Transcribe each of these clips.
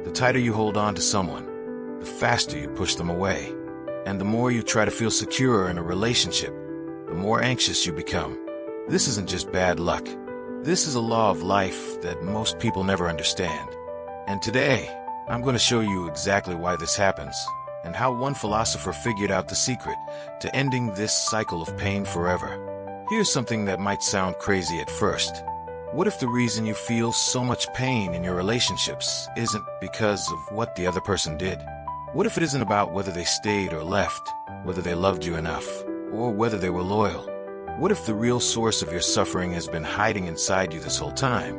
The tighter you hold on to someone, the faster you push them away. And the more you try to feel secure in a relationship, the more anxious you become. This isn't just bad luck. This is a law of life that most people never understand. And today, I'm going to show you exactly why this happens and how one philosopher figured out the secret to ending this cycle of pain forever. Here's something that might sound crazy at first. What if the reason you feel so much pain in your relationships isn't because of what the other person did? What if it isn't about whether they stayed or left, whether they loved you enough, or whether they were loyal? What if the real source of your suffering has been hiding inside you this whole time,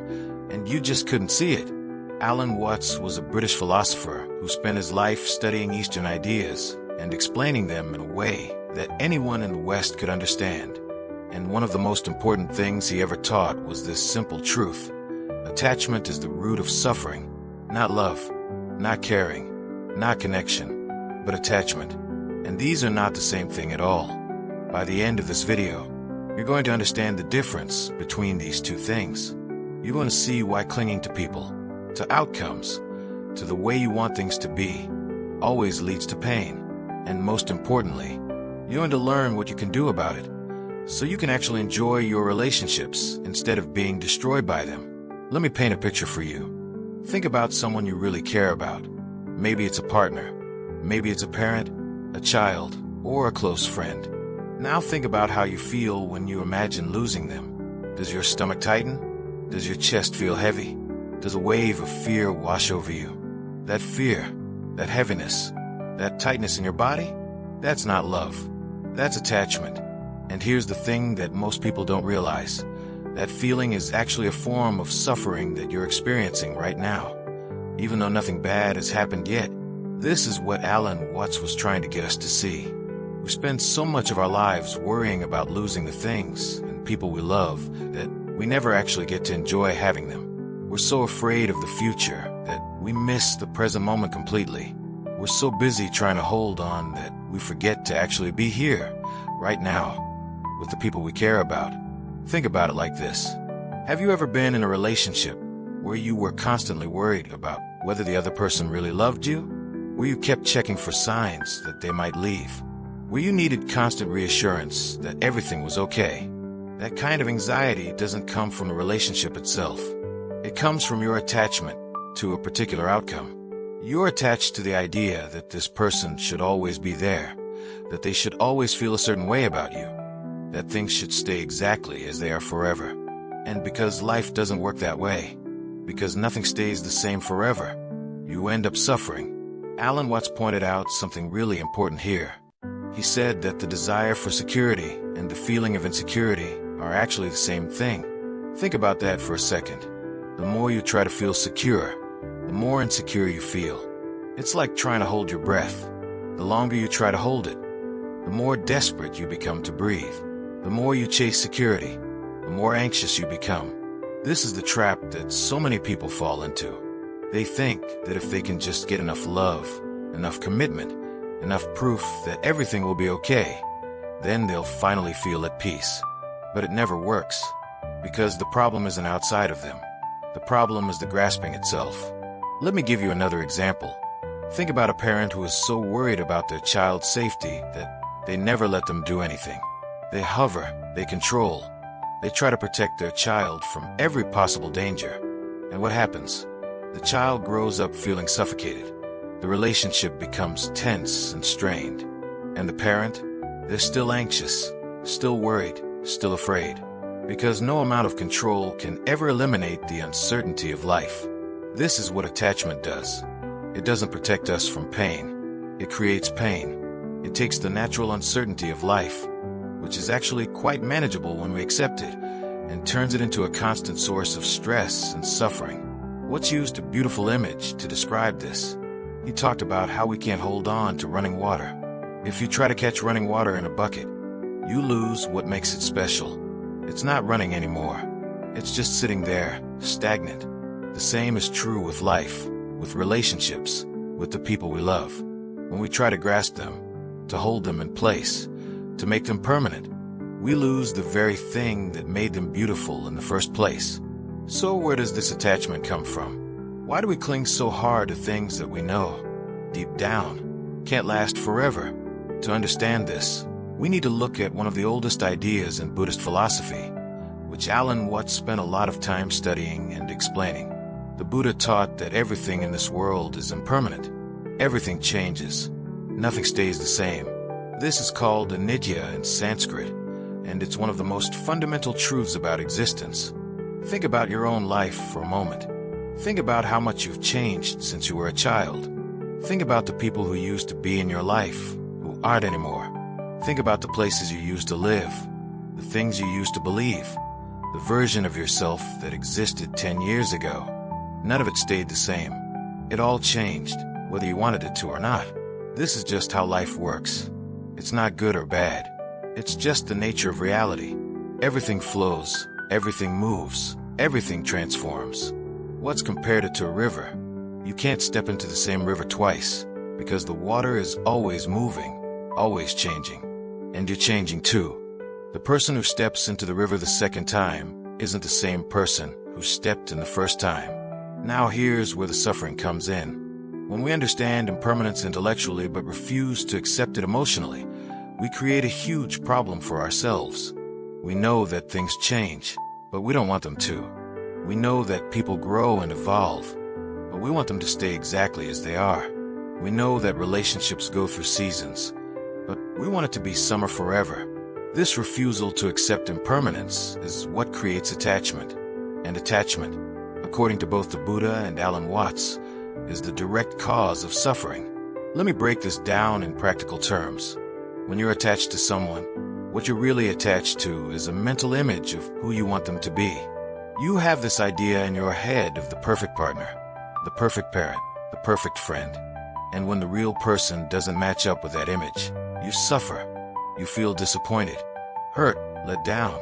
and you just couldn't see it? Alan Watts was a British philosopher who spent his life studying Eastern ideas and explaining them in a way that anyone in the West could understand. And one of the most important things he ever taught was this simple truth. Attachment is the root of suffering. Not love, not caring, not connection, but attachment. And these are not the same thing at all. By the end of this video, you're going to understand the difference between these two things. You're going to see why clinging to people, to outcomes, to the way you want things to be, always leads to pain. And most importantly, you're going to learn what you can do about it, so you can actually enjoy your relationships instead of being destroyed by them. Let me paint a picture for you. Think about someone you really care about. Maybe it's a partner, maybe it's a parent, a child, or a close friend. Now think about how you feel when you imagine losing them. Does your stomach tighten? Does your chest feel heavy? Does a wave of fear wash over you? That fear, that heaviness, that tightness in your body, that's not love. That's attachment. And here's the thing that most people don't realize. That feeling is actually a form of suffering that you're experiencing right now. Even though nothing bad has happened yet, this is what Alan Watts was trying to get us to see. We spend so much of our lives worrying about losing the things and people we love that we never actually get to enjoy having them. We're so afraid of the future that we miss the present moment completely. We're so busy trying to hold on that we forget to actually be here, right now, with the people we care about. Think about it like this. Have you ever been in a relationship where you were constantly worried about whether the other person really loved you? Where you kept checking for signs that they might leave? Where you needed constant reassurance that everything was okay? That kind of anxiety doesn't come from the relationship itself. It comes from your attachment to a particular outcome. You're attached to the idea that this person should always be there, that they should always feel a certain way about you, that things should stay exactly as they are forever. And because life doesn't work that way, because nothing stays the same forever, you end up suffering. Alan Watts pointed out something really important here. He said that the desire for security and the feeling of insecurity are actually the same thing. Think about that for a second. The more you try to feel secure, the more insecure you feel. It's like trying to hold your breath. The longer you try to hold it, the more desperate you become to breathe. The more you chase security, the more anxious you become. This is the trap that so many people fall into. They think that if they can just get enough love, enough commitment, enough proof that everything will be okay, then they'll finally feel at peace. But it never works, because the problem isn't outside of them. The problem is the grasping itself. Let me give you another example. Think about a parent who is so worried about their child's safety that they never let them do anything. They hover, they control, they try to protect their child from every possible danger. And what happens? The child grows up feeling suffocated. The relationship becomes tense and strained. And the parent? They're still anxious, still worried, still afraid. Because no amount of control can ever eliminate the uncertainty of life. This is what attachment does. It doesn't protect us from pain. It creates pain. It takes the natural uncertainty of life, which is actually quite manageable when we accept it, and turns it into a constant source of stress and suffering. Watts used a beautiful image to describe this. He talked about how we can't hold on to running water. If you try to catch running water in a bucket, you lose what makes it special. It's not running anymore. It's just sitting there, stagnant. The same is true with life, with relationships, with the people we love. When we try to grasp them, to hold them in place, to make them permanent, we lose the very thing that made them beautiful in the first place. So where does this attachment come from? Why do we cling so hard to things that we know, deep down, can't last forever? To understand this, we need to look at one of the oldest ideas in Buddhist philosophy, which Alan Watts spent a lot of time studying and explaining. The Buddha taught that everything in this world is impermanent. Everything changes. Nothing stays the same. This is called anicca in Sanskrit, and it's one of the most fundamental truths about existence. Think about your own life for a moment. Think about how much you've changed since you were a child. Think about the people who used to be in your life, who aren't anymore. Think about the places you used to live, the things you used to believe, the version of yourself that existed 10 years ago. None of it stayed the same. It all changed, whether you wanted it to or not. This is just how life works. It's not good or bad. It's just the nature of reality. Everything flows, everything moves, everything transforms. What's compared it to a river? You can't step into the same river twice, because the water is always moving, always changing. And you're changing too. The person who steps into the river the second time isn't the same person who stepped in the first time. Now here's where the suffering comes in. When we understand impermanence intellectually but refuse to accept it emotionally, we create a huge problem for ourselves. We know that things change, but we don't want them to. We know that people grow and evolve, but we want them to stay exactly as they are. We know that relationships go through seasons, but we want it to be summer forever. This refusal to accept impermanence is what creates attachment. And attachment, according to both the Buddha and Alan Watts, is the direct cause of suffering. Let me break this down in practical terms. When you're attached to someone, what you're really attached to is a mental image of who you want them to be. You have this idea in your head of the perfect partner, the perfect parent, the perfect friend. And when the real person doesn't match up with that image, you suffer. You feel disappointed, hurt, let down.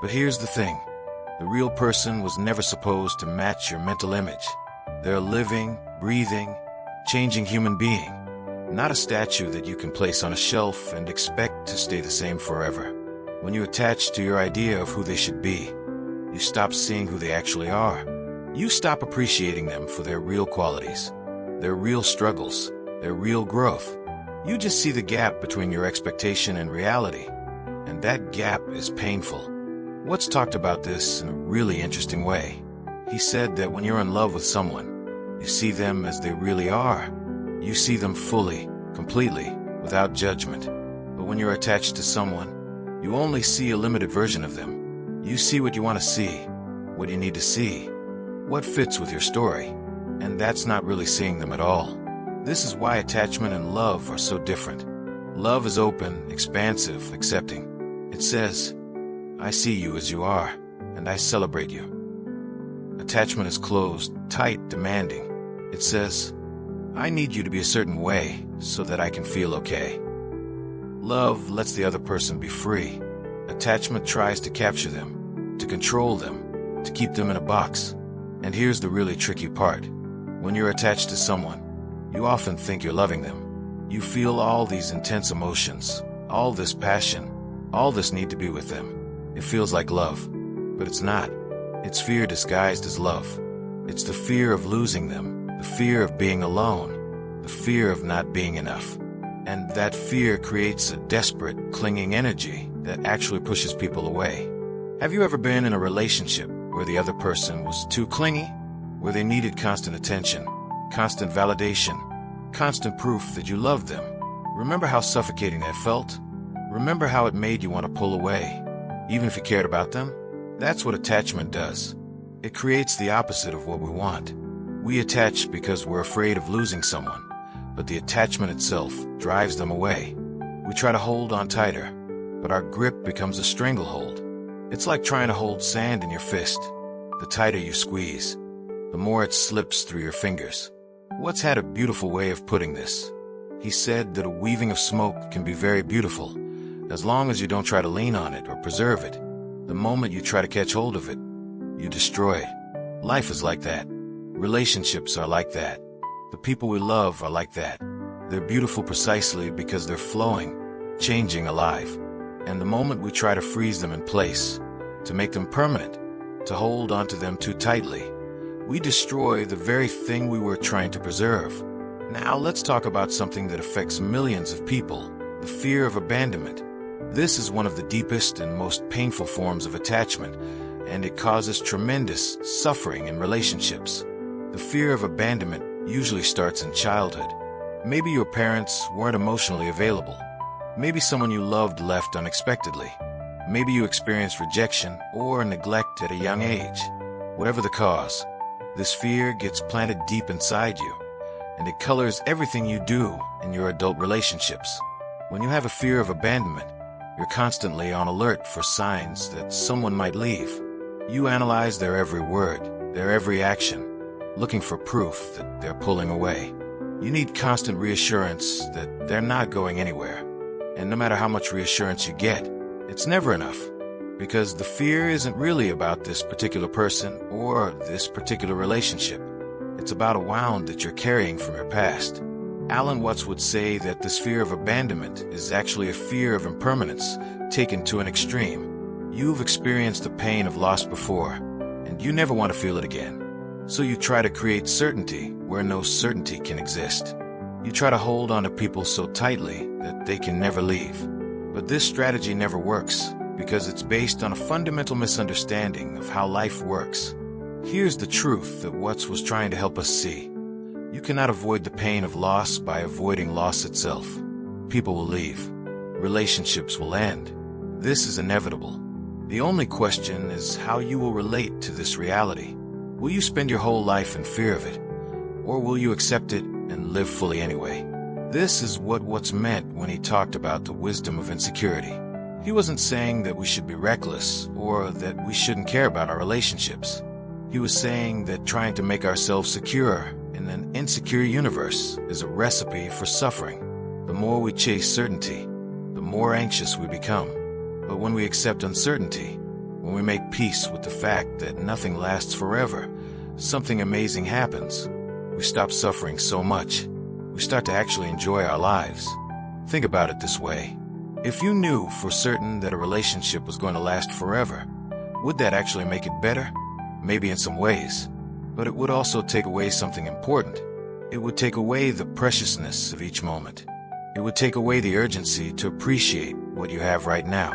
But here's the thing. The real person was never supposed to match your mental image. They're a living, breathing, changing human being, not a statue that you can place on a shelf and expect to stay the same forever. When you attach to your idea of who they should be, you stop seeing who they actually are. You stop appreciating them for their real qualities, their real struggles, their real growth. You just see the gap between your expectation and reality, and that gap is painful. Watts talked about this in a really interesting way. He said that when you're in love with someone, you see them as they really are. You see them fully, completely, without judgment. But when you're attached to someone, you only see a limited version of them. You see what you want to see, what you need to see, what fits with your story. And that's not really seeing them at all. This is why attachment and love are so different. Love is open, expansive, accepting. It says, I see you as you are, and I celebrate you. Attachment is closed, tight, demanding. It says, I need you to be a certain way so that I can feel okay. Love lets the other person be free. Attachment tries to capture them, to control them, to keep them in a box. And here's the really tricky part. When you're attached to someone, you often think you're loving them. You feel all these intense emotions, all this passion, all this need to be with them. It feels like love, but it's not. It's fear disguised as love. It's the fear of losing them, the fear of being alone, the fear of not being enough. And that fear creates a desperate, clinging energy that actually pushes people away. Have you ever been in a relationship where the other person was too clingy, where they needed constant attention, constant validation, constant proof that you loved them? Remember how suffocating that felt? Remember how it made you want to pull away, even if you cared about them? That's what attachment does. It creates the opposite of what we want. We attach because we're afraid of losing someone, but the attachment itself drives them away. We try to hold on tighter, but our grip becomes a stranglehold. It's like trying to hold sand in your fist. The tighter you squeeze, the more it slips through your fingers. Watts had a beautiful way of putting this. He said that a weaving of smoke can be very beautiful, as long as you don't try to lean on it or preserve it. The moment you try to catch hold of it, you destroy it. Life is like that. Relationships are like that. The people we love are like that. They're beautiful precisely because they're flowing, changing, alive. And the moment we try to freeze them in place, to make them permanent, to hold onto them too tightly, We destroy the very thing we were trying to preserve. Now let's talk about something that affects millions of people, the fear of abandonment. This is one of the deepest and most painful forms of attachment, and it causes tremendous suffering in relationships. The fear of abandonment usually starts in childhood. Maybe your parents weren't emotionally available. Maybe someone you loved left unexpectedly. Maybe you experienced rejection or neglect at a young age. Whatever the cause, this fear gets planted deep inside you, and it colors everything you do in your adult relationships. When you have a fear of abandonment, you're constantly on alert for signs that someone might leave. You analyze their every word, their every action, looking for proof that they're pulling away. You need constant reassurance that they're not going anywhere. And no matter how much reassurance you get, it's never enough. Because the fear isn't really about this particular person or this particular relationship. It's about a wound that you're carrying from your past. Alan Watts would say that this fear of abandonment is actually a fear of impermanence taken to an extreme. You've experienced the pain of loss before, and you never want to feel it again. So you try to create certainty where no certainty can exist. You try to hold on to people so tightly that they can never leave. But this strategy never works because it's based on a fundamental misunderstanding of how life works. Here's the truth that Watts was trying to help us see. You cannot avoid the pain of loss by avoiding loss itself. People will leave. Relationships will end. This is inevitable. The only question is how you will relate to this reality. Will you spend your whole life in fear of it? Or will you accept it and live fully anyway? This is what Watts meant when he talked about the wisdom of insecurity. He wasn't saying that we should be reckless or that we shouldn't care about our relationships. He was saying that trying to make ourselves secure in an insecure universe is a recipe for suffering. The more we chase certainty, the more anxious we become. But when we accept uncertainty, when we make peace with the fact that nothing lasts forever, something amazing happens. We stop suffering so much. We start to actually enjoy our lives. Think about it this way. If you knew for certain that a relationship was going to last forever, would that actually make it better? Maybe in some ways. But it would also take away something important. It would take away the preciousness of each moment. It would take away the urgency to appreciate what you have right now.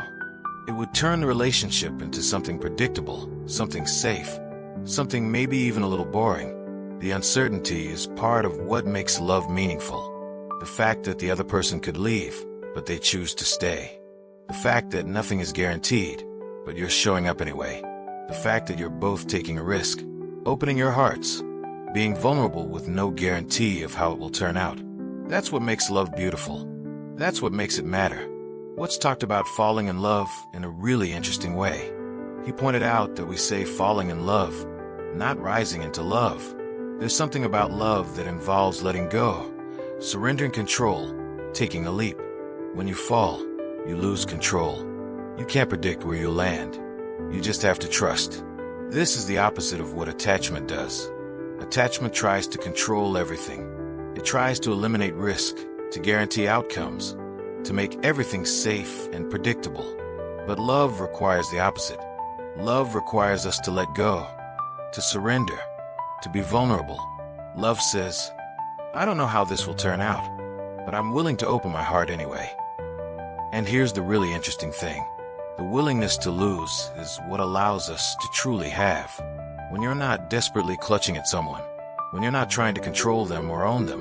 It would turn the relationship into something predictable, something safe, something maybe even a little boring. The uncertainty is part of what makes love meaningful. The fact that the other person could leave, but they choose to stay. The fact that nothing is guaranteed, but you're showing up anyway. The fact that you're both taking a risk, opening your hearts, being vulnerable with no guarantee of how it will turn out. That's what makes love beautiful. That's what makes it matter. Watts talked about falling in love in a really interesting way. He pointed out that we say falling in love, not rising into love. There's something about love that involves letting go, surrendering control, taking a leap. When you fall, you lose control. You can't predict where you'll land. You just have to trust. This is the opposite of what attachment does. Attachment tries to control everything. It tries to eliminate risk, to guarantee outcomes, to make everything safe and predictable. But love requires the opposite. Love requires us to let go, to surrender, to be vulnerable. Love says, I don't know how this will turn out, but I'm willing to open my heart anyway. And here's the really interesting thing. The willingness to lose is what allows us to truly have. When you're not desperately clutching at someone, when you're not trying to control them or own them,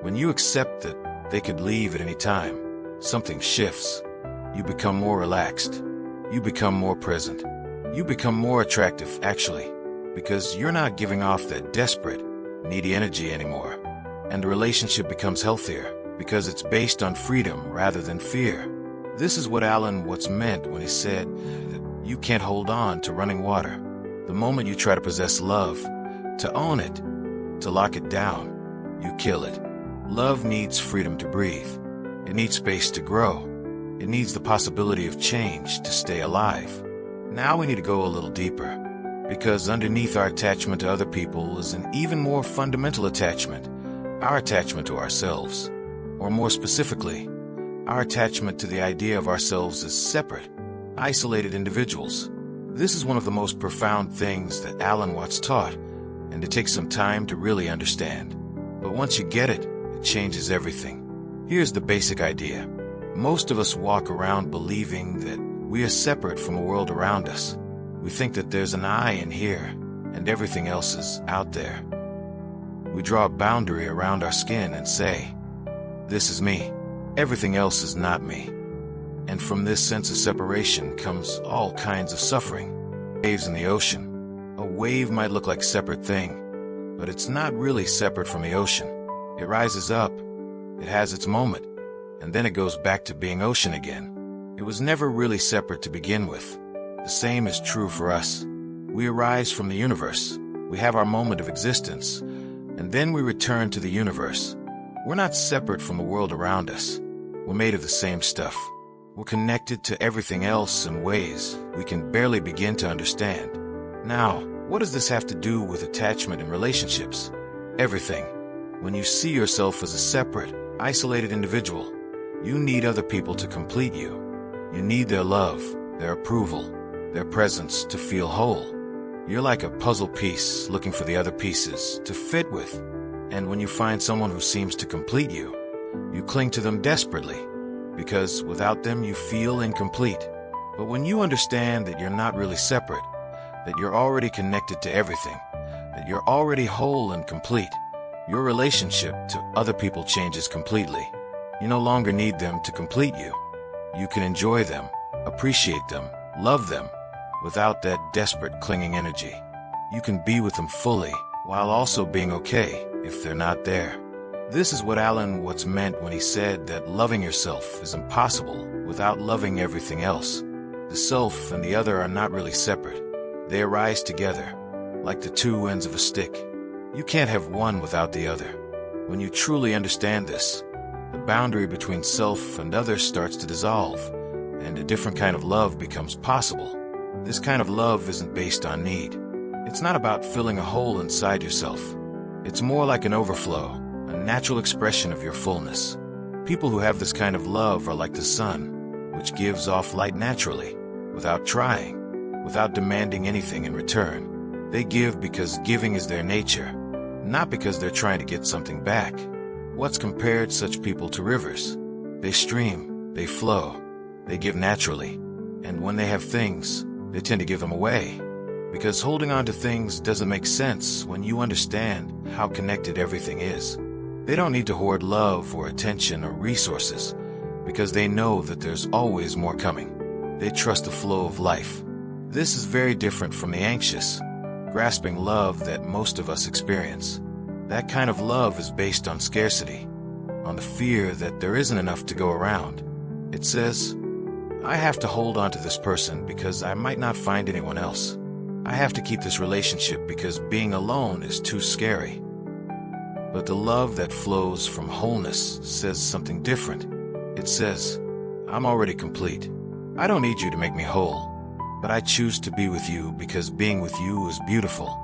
when you accept that they could leave at any time, something shifts. You become more relaxed. You become more present. You become more attractive, actually, because you're not giving off that desperate, needy energy anymore. And the relationship becomes healthier because it's based on freedom rather than fear. This is what Alan Watts meant when he said that you can't hold on to running water. The moment you try to possess love, to own it, to lock it down, you kill it. Love needs freedom to breathe. It needs space to grow. It needs the possibility of change to stay alive. Now we need to go a little deeper, because underneath our attachment to other people is an even more fundamental attachment, our attachment to ourselves. Or more specifically, our attachment to the idea of ourselves as separate, isolated individuals. This is one of the most profound things that Alan Watts taught, and it takes some time to really understand. But once you get it, it changes everything. Here's the basic idea. Most of us walk around believing that we are separate from the world around us. We think that there's an I in here, and everything else is out there. We draw a boundary around our skin and say, "This is me. Everything else is not me." And from this sense of separation comes all kinds of suffering. Waves in the ocean. A wave might look like a separate thing, but it's not really separate from the ocean. It rises up, it has its moment, and then it goes back to being ocean again. It was never really separate to begin with. The same is true for us. We arise from the universe. We have our moment of existence, and then we return to the universe. We're not separate from the world around us. We're made of the same stuff. We're connected to everything else in ways we can barely begin to understand. Now, what does this have to do with attachment and relationships? Everything. When you see yourself as a separate, isolated individual, you need other people to complete you. You need their love, their approval, their presence to feel whole. You're like a puzzle piece looking for the other pieces to fit with. And when you find someone who seems to complete you, you cling to them desperately, because without them you feel incomplete. But when you understand that you're not really separate, that you're already connected to everything, that you're already whole and complete, your relationship to other people changes completely. You no longer need them to complete you. You can enjoy them, appreciate them, love them, without that desperate clinging energy. You can be with them fully, while also being okay if they're not there. This is what Alan Watts meant when he said that loving yourself is impossible without loving everything else. The self and the other are not really separate. They arise together, like the two ends of a stick. You can't have one without the other. When you truly understand this, the boundary between self and others starts to dissolve, and a different kind of love becomes possible. This kind of love isn't based on need. It's not about filling a hole inside yourself. It's more like an overflow, a natural expression of your fullness. People who have this kind of love are like the sun, which gives off light naturally, without trying, without demanding anything in return. They give because giving is their nature, not because they're trying to get something back. Watts compared such people to rivers. They stream, they flow, they give naturally, and when they have things, they tend to give them away. Because holding on to things doesn't make sense when you understand how connected everything is. They don't need to hoard love or attention or resources, because they know that there's always more coming. They trust the flow of life. This is very different from the anxious, grasping love that most of us experience. That kind of love is based on scarcity, on the fear that there isn't enough to go around. It says, I have to hold on to this person because I might not find anyone else. I have to keep this relationship because being alone is too scary. But the love that flows from wholeness says something different. It says, I'm already complete. I don't need you to make me whole, but I choose to be with you because being with you is beautiful.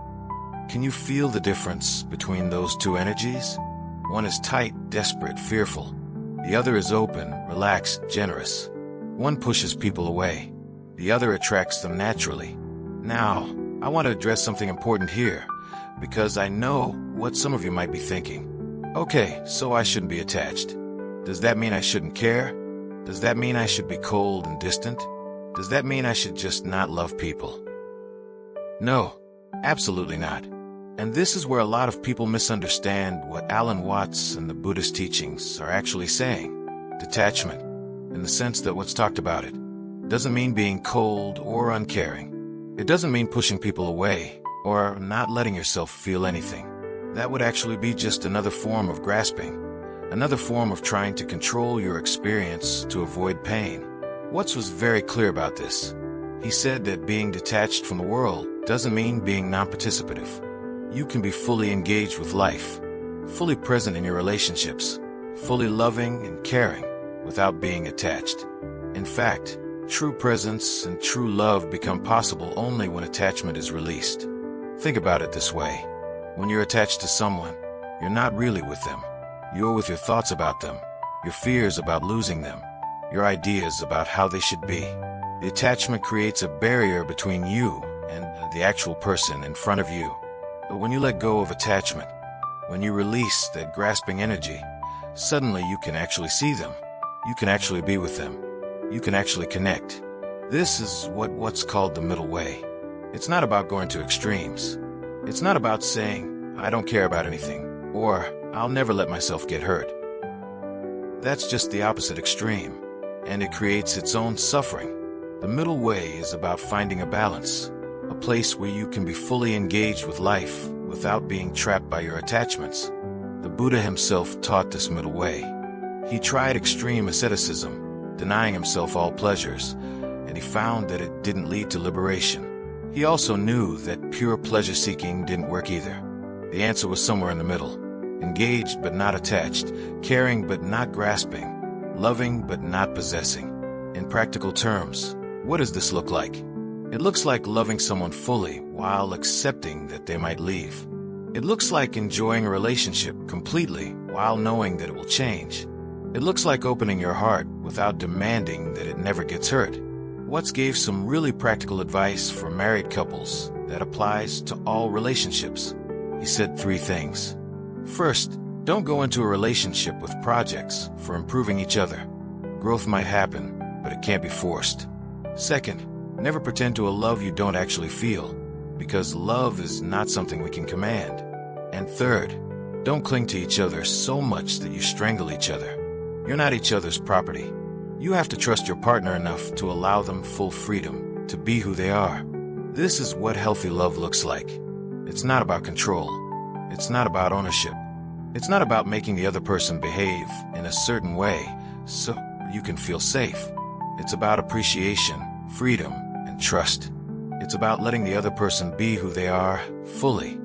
Can you feel the difference between those two energies? One is tight, desperate, fearful. The other is open, relaxed, generous. One pushes people away. The other attracts them naturally. Now, I want to address something important here, because I know what some of you might be thinking. Okay, so I shouldn't be attached. Does that mean I shouldn't care? Does that mean I should be cold and distant? Does that mean I should just not love people? No, absolutely not. And this is where a lot of people misunderstand what Alan Watts and the Buddhist teachings are actually saying. Detachment, in the sense that what's talked about it, doesn't mean being cold or uncaring. It doesn't mean pushing people away or not letting yourself feel anything. That would actually be just another form of grasping, another form of trying to control your experience to avoid pain. Watts was very clear about this. He said that being detached from the world doesn't mean being non-participative. You can be fully engaged with life, fully present in your relationships, fully loving and caring without being attached. In fact, true presence and true love become possible only when attachment is released. Think about it this way. When you're attached to someone, you're not really with them. You're with your thoughts about them, your fears about losing them, your ideas about how they should be. The attachment creates a barrier between you and the actual person in front of you. But when you let go of attachment, when you release that grasping energy, suddenly you can actually see them. You can actually be with them. You can actually connect. This is what's called the middle way. It's not about going to extremes. It's not about saying, I don't care about anything, or I'll never let myself get hurt. That's just the opposite extreme, and it creates its own suffering. The middle way is about finding a balance, a place where you can be fully engaged with life without being trapped by your attachments. The Buddha himself taught this middle way. He tried extreme asceticism, denying himself all pleasures, and he found that it didn't lead to liberation. He also knew that pure pleasure-seeking didn't work either. The answer was somewhere in the middle. Engaged but not attached, caring but not grasping, loving but not possessing. In practical terms, what does this look like? It looks like loving someone fully while accepting that they might leave. It looks like enjoying a relationship completely while knowing that it will change. It looks like opening your heart without demanding that it never gets hurt. Watts gave some really practical advice for married couples that applies to all relationships. He said 3 things. First, don't go into a relationship with projects for improving each other. Growth might happen, but it can't be forced. Second, never pretend to a love you don't actually feel, because love is not something we can command. And third, don't cling to each other so much that you strangle each other. You're not each other's property. You have to trust your partner enough to allow them full freedom to be who they are. This is what healthy love looks like. It's not about control. It's not about ownership. It's not about making the other person behave in a certain way so you can feel safe. It's about appreciation, freedom, and trust. It's about letting the other person be who they are fully,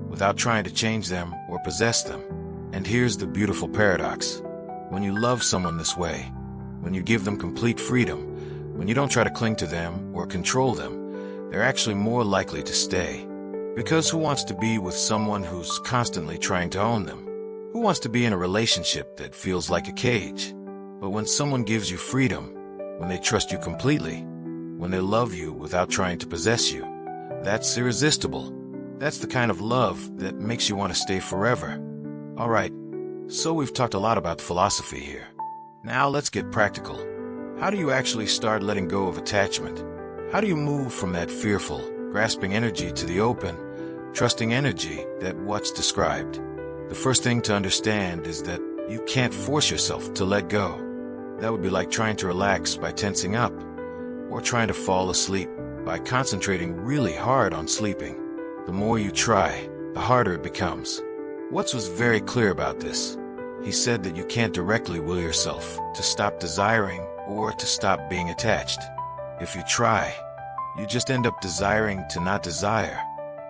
without trying to change them or possess them. And here's the beautiful paradox. When you love someone this way, when you give them complete freedom, when you don't try to cling to them or control them, they're actually more likely to stay. Because who wants to be with someone who's constantly trying to own them? Who wants to be in a relationship that feels like a cage? But when someone gives you freedom, when they trust you completely, when they love you without trying to possess you, that's irresistible. That's the kind of love that makes you want to stay forever. All right, so we've talked a lot about philosophy here. Now let's get practical. How do you actually start letting go of attachment? How do you move from that fearful, grasping energy to the open, trusting energy that Watts described? The first thing to understand is that you can't force yourself to let go. That would be like trying to relax by tensing up, or trying to fall asleep by concentrating really hard on sleeping. The more you try, the harder it becomes. Watts was very clear about this. He said that you can't directly will yourself to stop desiring or to stop being attached. If you try, you just end up desiring to not desire,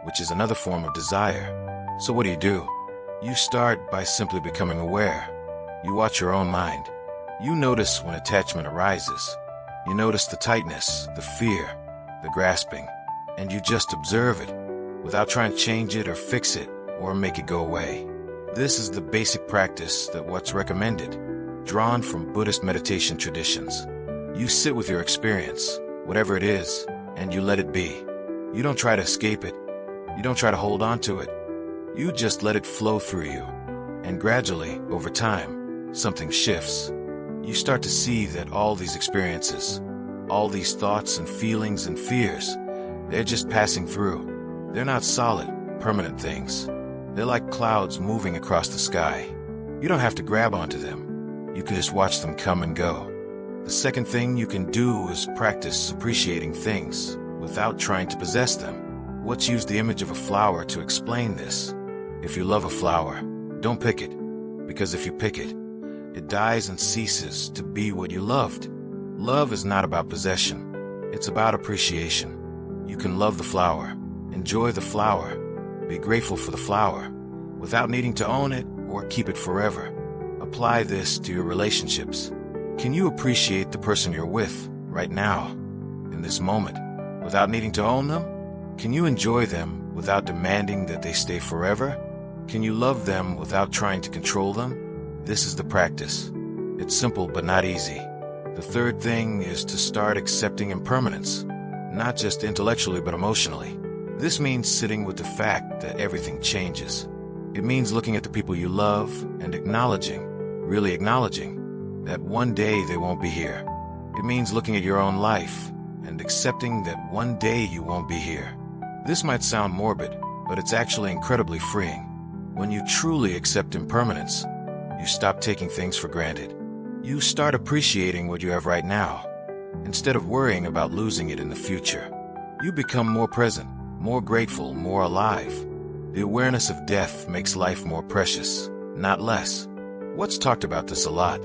which is another form of desire. So what do? You start by simply becoming aware. You watch your own mind. You notice when attachment arises. You notice the tightness, the fear, the grasping, and you just observe it without trying to change it or fix it or make it go away. This is the basic practice that Watts recommended, drawn from Buddhist meditation traditions. You sit with your experience, whatever it is, and you let it be. You don't try to escape it. You don't try to hold on to it. You just let it flow through you. And gradually, over time, something shifts. You start to see that all these experiences, all these thoughts and feelings and fears, they're just passing through. They're not solid, permanent things. They're like clouds moving across the sky. You don't have to grab onto them. You can just watch them come and go. The second thing you can do is practice appreciating things without trying to possess them. Watts used the image of a flower to explain this. If you love a flower, don't pick it, because if you pick it, it dies and ceases to be what you loved. Love is not about possession. It's about appreciation. You can love the flower, enjoy the flower, be grateful for the flower, without needing to own it or keep it forever. Apply this to your relationships. Can you appreciate the person you're with right now, in this moment, without needing to own them? Can you enjoy them without demanding that they stay forever? Can you love them without trying to control them? This is the practice. It's simple but not easy. The third thing is to start accepting impermanence, not just intellectually but emotionally. This means sitting with the fact that everything changes. It means looking at the people you love and acknowledging, really acknowledging, that one day they won't be here. It means looking at your own life and accepting that one day you won't be here. This might sound morbid, but it's actually incredibly freeing. When you truly accept impermanence, you stop taking things for granted. You start appreciating what you have right now, instead of worrying about losing it in the future. You become more present, more grateful, more alive. The awareness of death makes life more precious, not less. Watts talked about this a lot.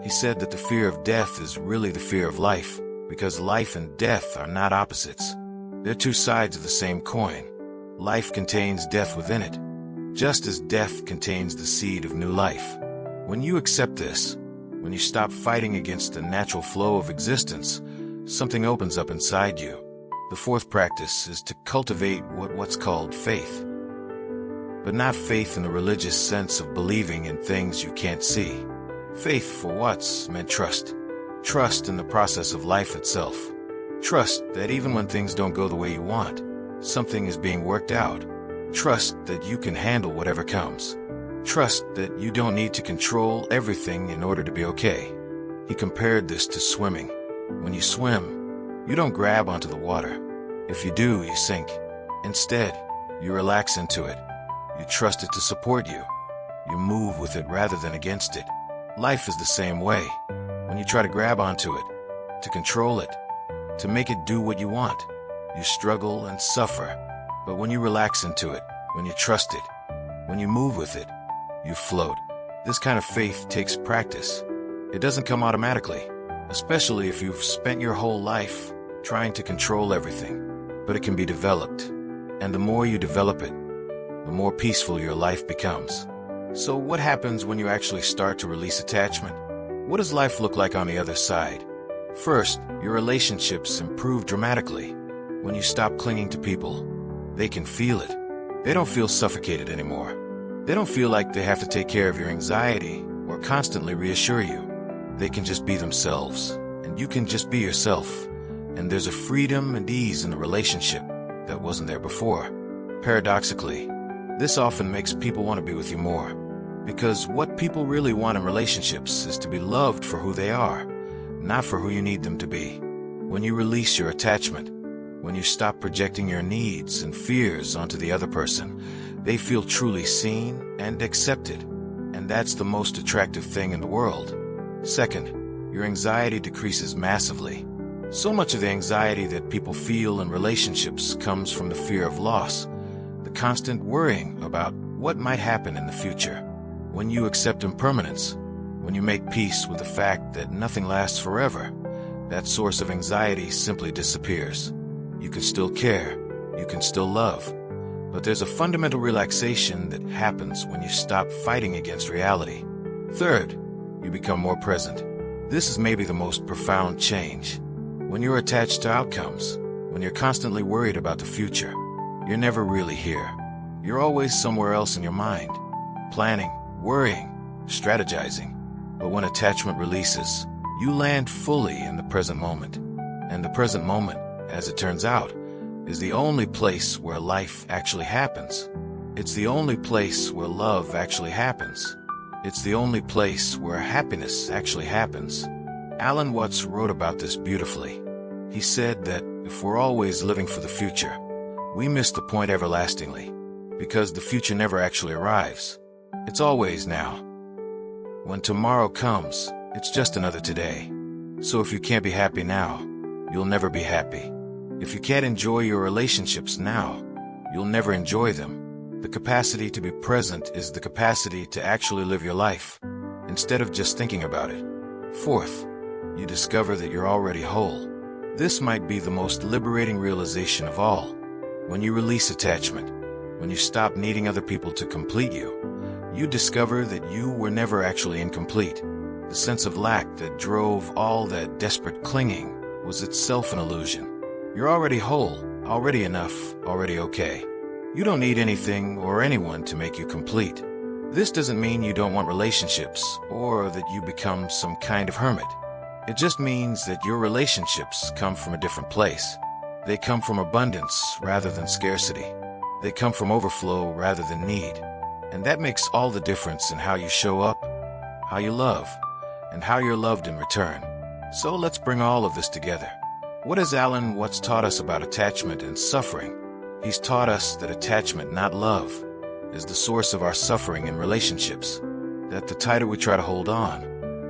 He said that the fear of death is really the fear of life, because life and death are not opposites. They're two sides of the same coin. Life contains death within it, just as death contains the seed of new life. When you accept this, when you stop fighting against the natural flow of existence, something opens up inside you. The fourth practice is to cultivate what's called faith. But not faith in the religious sense of believing in things you can't see. Faith for Watts meant trust. Trust in the process of life itself. Trust that even when things don't go the way you want, something is being worked out. Trust that you can handle whatever comes. Trust that you don't need to control everything in order to be okay. He compared this to swimming. When you swim, you don't grab onto the water. If you do, you sink. Instead, you relax into it. You trust it to support you. You move with it rather than against it. Life is the same way. When you try to grab onto it, to control it, to make it do what you want, you struggle and suffer. But when you relax into it, when you trust it, when you move with it, you float. This kind of faith takes practice. It doesn't come automatically, especially if you've spent your whole life trying to control everything. But it can be developed. And the more you develop it, the more peaceful your life becomes. So what happens when you actually start to release attachment? What does life look like on the other side? First, your relationships improve dramatically. When you stop clinging to people, they can feel it. They don't feel suffocated anymore. They don't feel like they have to take care of your anxiety or constantly reassure you. They can just be themselves, and you can just be yourself. And there's a freedom and ease in the relationship that wasn't there before. Paradoxically, this often makes people want to be with you more. Because what people really want in relationships is to be loved for who they are, not for who you need them to be. When you release your attachment, when you stop projecting your needs and fears onto the other person, they feel truly seen and accepted. And that's the most attractive thing in the world. Second, your anxiety decreases massively. So much of the anxiety that people feel in relationships comes from the fear of loss, the constant worrying about what might happen in the future. When you accept impermanence, when you make peace with the fact that nothing lasts forever, that source of anxiety simply disappears. You can still care, you can still love, but there's a fundamental relaxation that happens when you stop fighting against reality. Third, you become more present. This is maybe the most profound change. When you're attached to outcomes, when you're constantly worried about the future, you're never really here. You're always somewhere else in your mind, planning, worrying, strategizing. But when attachment releases, you land fully in the present moment. And the present moment, as it turns out, is the only place where life actually happens. It's the only place where love actually happens. It's the only place where happiness actually happens. Alan Watts wrote about this beautifully. He said that if we're always living for the future, we miss the point everlastingly, because the future never actually arrives. It's always now. When tomorrow comes, it's just another today. So if you can't be happy now, you'll never be happy. If you can't enjoy your relationships now, you'll never enjoy them. The capacity to be present is the capacity to actually live your life, instead of just thinking about it. Fourth, you discover that you're already whole. This might be the most liberating realization of all. When you release attachment, when you stop needing other people to complete you, you discover that you were never actually incomplete. The sense of lack that drove all that desperate clinging was itself an illusion. You're already whole, already enough, already okay. You don't need anything or anyone to make you complete. This doesn't mean you don't want relationships or that you become some kind of hermit. It just means that your relationships come from a different place. They come from abundance rather than scarcity. They come from overflow rather than need. And that makes all the difference in how you show up, how you love, and how you're loved in return. So let's bring all of this together. What has Alan Watts taught us about attachment and suffering? He's taught us that attachment, not love, is the source of our suffering in relationships. That the tighter we try to hold on,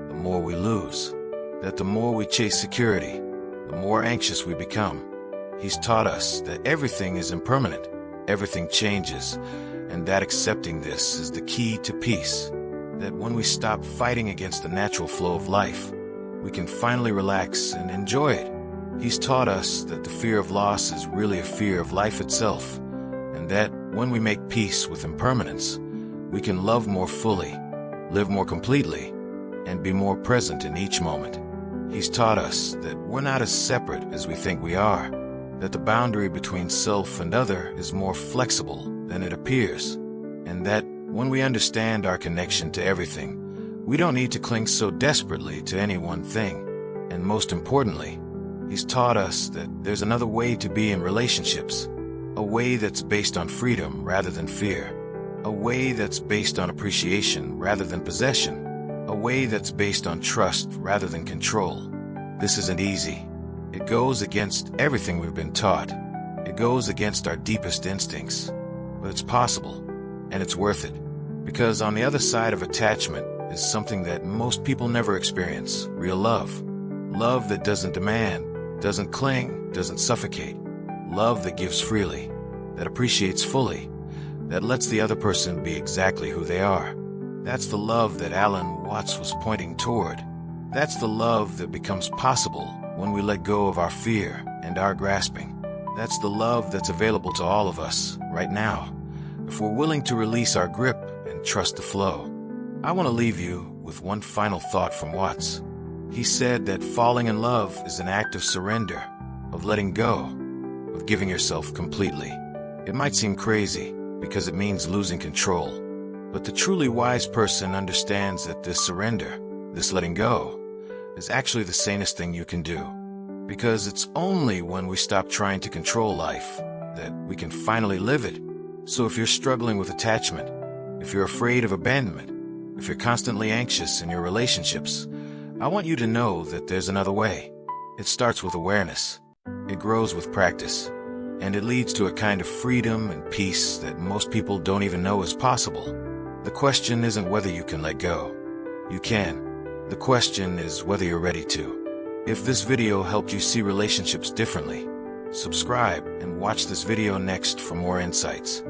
the more we lose. That the more we chase security, the more anxious we become. He's taught us that everything is impermanent, everything changes, and that accepting this is the key to peace. That when we stop fighting against the natural flow of life, we can finally relax and enjoy it. He's taught us that the fear of loss is really a fear of life itself, and that when we make peace with impermanence, we can love more fully, live more completely, and be more present in each moment. He's taught us that we're not as separate as we think we are, that the boundary between self and other is more flexible than it appears, and that when we understand our connection to everything, we don't need to cling so desperately to any one thing. And most importantly, he's taught us that there's another way to be in relationships, a way that's based on freedom rather than fear, a way that's based on appreciation rather than possession, a way that's based on trust rather than control. This isn't easy. It goes against everything we've been taught. It goes against our deepest instincts. But it's possible, and it's worth it. Because on the other side of attachment is something that most people never experience: real love. Love that doesn't demand, doesn't cling, doesn't suffocate. Love that gives freely, that appreciates fully, that lets the other person be exactly who they are. That's the love that Alan Watts was pointing toward. That's the love that becomes possible when we let go of our fear and our grasping. That's the love that's available to all of us right now, if we're willing to release our grip and trust the flow. I want to leave you with one final thought from Watts. He said that falling in love is an act of surrender, of letting go, of giving yourself completely. It might seem crazy because it means losing control, but the truly wise person understands that this surrender, this letting go, is actually the sanest thing you can do. Because it's only when we stop trying to control life that we can finally live it. So if you're struggling with attachment, if you're afraid of abandonment, if you're constantly anxious in your relationships, I want you to know that there's another way. It starts with awareness. It grows with practice. And it leads to a kind of freedom and peace that most people don't even know is possible. The question isn't whether you can let go. You can. The question is whether you're ready to. If this video helped you see relationships differently, subscribe and watch this video next for more insights.